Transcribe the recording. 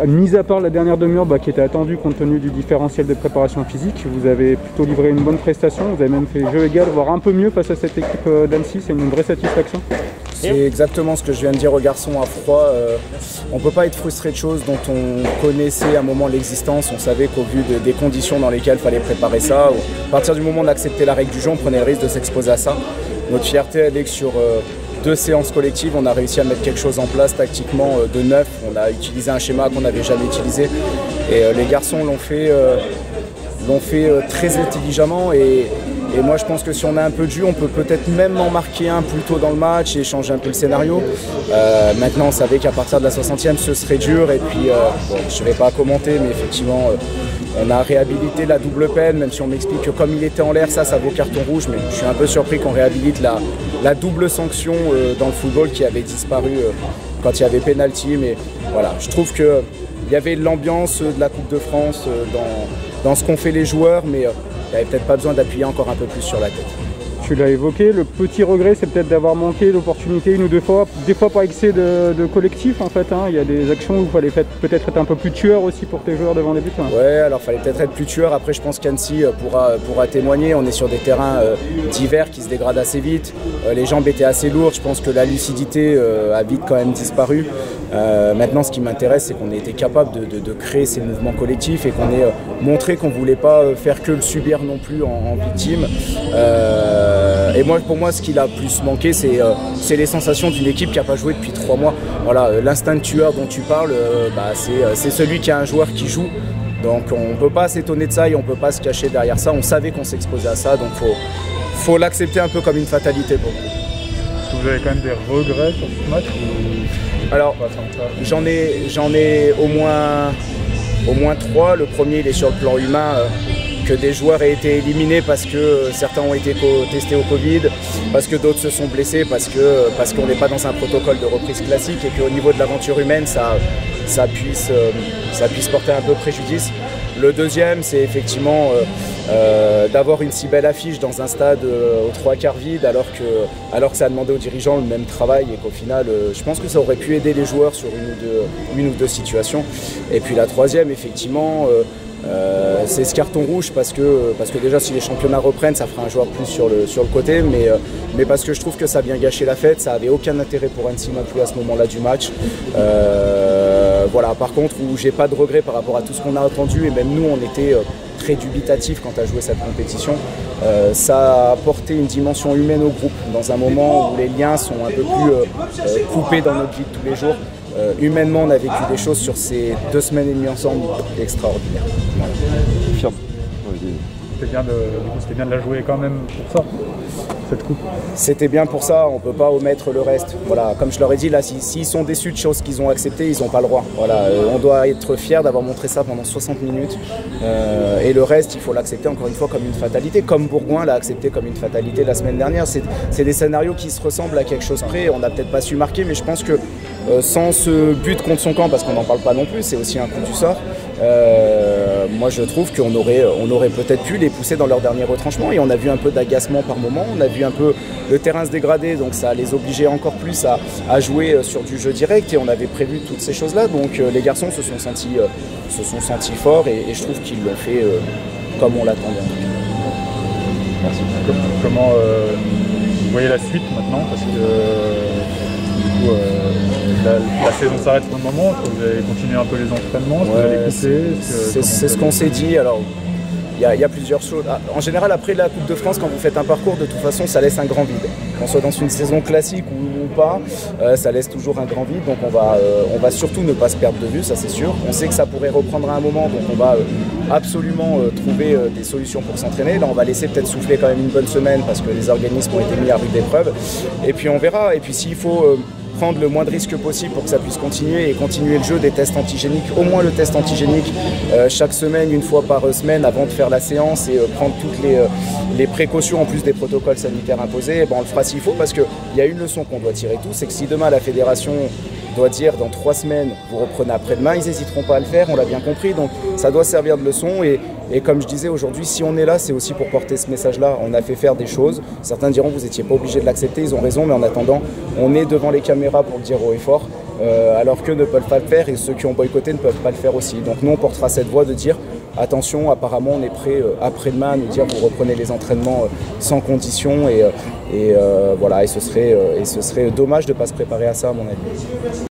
Mis à part la dernière demi-heure qui était attendue compte tenu du différentiel de préparation physique, vous avez plutôt livré une bonne prestation, vous avez même fait jeu égal, voire un peu mieux face à cette équipe d'Annecy, c'est une vraie satisfaction. C'est exactement ce que je viens de dire aux garçons à froid. On ne peut pas être frustré de choses dont on connaissait à un moment l'existence. On savait qu'au vu des conditions dans lesquelles il fallait préparer ça, à partir du moment où on acceptait la règle du jeu, on prenait le risque de s'exposer à ça. Notre fierté, elle est que sur 2 séances collectives, on a réussi à mettre quelque chose en place tactiquement de neuf. On a utilisé un schéma qu'on n'avait jamais utilisé. Et les garçons l'ont fait très intelligemment. Et moi je pense que si on a un peu de jus, on peut peut-être même en marquer un plus tôt dans le match et changer un peu le scénario. Maintenant on savait qu'à partir de la 60e ce serait dur. Et puis je ne vais pas commenter, mais effectivement on a réhabilité la double peine, même si on m'explique que comme il était en l'air, ça vaut carton rouge. Mais je suis un peu surpris qu'on réhabilite la double sanction dans le football qui avait disparu quand il y avait pénalty. Mais voilà, je trouve qu'il y avait l'ambiance de la Coupe de France dans ce qu'ont fait les joueurs, mais il n'y avait peut-être pas besoin d'appuyer encore un peu plus sur la tête. Tu l'as évoqué, le petit regret c'est peut-être d'avoir manqué l'opportunité une ou deux fois, des fois par excès de collectif en fait. Il y a des actions où il fallait peut-être être un peu plus tueur aussi pour tes joueurs devant les buts. Ouais, alors il fallait peut-être être plus tueur. Après je pense qu'Annecy pourra témoigner. On est sur des terrains d'hiver qui se dégradent assez vite. Les jambes étaient assez lourdes. Je pense que la lucidité a vite quand même disparu. Maintenant ce qui m'intéresse c'est qu'on ait été capable de créer ces mouvements collectifs et qu'on ait montré qu'on ne voulait pas faire que le subir non plus en victime. Et pour moi, ce qu'il a plus manqué, c'est les sensations d'une équipe qui n'a pas joué depuis 3 mois. Voilà, l'instinct de tueur dont tu parles, c'est celui qui a un joueur qui joue. Donc on ne peut pas s'étonner de ça et on ne peut pas se cacher derrière ça. On savait qu'on s'exposait à ça, donc faut l'accepter un peu comme une fatalité pour nous. Vous avez quand même des regrets sur ce match Alors, j'en ai au moins 3. Le premier, il est sur le plan humain. Que des joueurs aient été éliminés parce que certains ont été testés au Covid, parce que d'autres se sont blessés, parce qu'on n'est pas dans un protocole de reprise classique et qu'au niveau de l'aventure humaine, ça puisse porter un peu préjudice. Le deuxième, c'est effectivement d'avoir une si belle affiche dans un stade aux 3/4 vide alors que ça a demandé aux dirigeants le même travail et qu'au final, je pense que ça aurait pu aider les joueurs sur une ou deux situations. Et puis la troisième, effectivement, c'est ce carton rouge parce que déjà si les championnats reprennent ça fera un joueur plus sur le côté mais parce que je trouve que ça a bien gâché la fête, ça avait aucun intérêt pour Annecy non plus à ce moment-là du match. Voilà, par contre où j'ai pas de regret par rapport à tout ce qu'on a entendu et même nous on était très dubitatifs quant à jouer cette compétition. Ça a apporté une dimension humaine au groupe dans un moment où les liens sont un peu plus coupés dans notre vie de tous les jours. Humainement, on a vécu des choses sur ces 2 semaines et demie ensemble extraordinaires. Voilà. C'était bien de la jouer quand même pour ça, cette coupe. C'était bien pour ça, on ne peut pas omettre le reste. Voilà, comme je leur ai dit, là, s'ils sont déçus de choses qu'ils ont acceptées, ils n'ont pas le droit. Voilà, on doit être fiers d'avoir montré ça pendant 60 minutes. Et le reste, il faut l'accepter encore une fois comme une fatalité, comme Bourgoin l'a accepté comme une fatalité la semaine dernière. C'est des scénarios qui se ressemblent à quelque chose près. On n'a peut-être pas su marquer, mais je pense que sans ce but contre son camp, parce qu'on n'en parle pas non plus, c'est aussi un coup du sort. Moi je trouve qu'on aurait peut-être pu les pousser dans leur dernier retranchement et on a vu un peu d'agacement par moment, on a vu un peu le terrain se dégrader donc ça les obligeait encore plus à jouer sur du jeu direct et on avait prévu toutes ces choses là donc les garçons se sont sentis forts et je trouve qu'ils l'ont fait comme on l'attendait. Merci. Comment vous voyez la suite maintenant parce que du coup, la saison s'arrête pour le moment, vous allez continuer un peu les entraînements, vous allez couper. C'est ce qu'on s'est dit. Alors, il y a plusieurs choses. En général, après la Coupe de France, quand vous faites un parcours, de toute façon, ça laisse un grand vide. Qu'on soit dans une saison classique ou pas, ça laisse toujours un grand vide. Donc, on va surtout ne pas se perdre de vue, ça c'est sûr. On sait que ça pourrait reprendre à un moment, donc on va absolument trouver des solutions pour s'entraîner. Là, on va laisser peut-être souffler quand même une bonne semaine parce que les organismes ont été mis à rude épreuve. Et puis, on verra. Et puis, s'il faut prendre le moins de risques possible pour que ça puisse continuer et continuer le jeu des tests antigéniques, au moins le test antigénique chaque semaine, une fois par semaine avant de faire la séance et prendre toutes les précautions en plus des protocoles sanitaires imposés, on le fera s'il faut parce qu'il y a une leçon qu'on doit tirer tous, c'est que si demain la fédération doit dire dans 3 semaines vous reprenez après-demain, ils n'hésiteront pas à le faire, on l'a bien compris, donc ça doit servir de leçon et comme je disais aujourd'hui, si on est là, c'est aussi pour porter ce message-là. On a fait faire des choses, certains diront vous n'étiez pas obligé de l'accepter, ils ont raison, mais en attendant, on est devant les caméras pour le dire haut et fort. alors qu'eux ne peuvent pas le faire et ceux qui ont boycotté ne peuvent pas le faire aussi. Donc nous on portera cette voix de dire attention, apparemment on est prêt après-demain à nous dire vous reprenez les entraînements sans condition et voilà, et ce serait dommage de ne pas se préparer à ça à mon avis.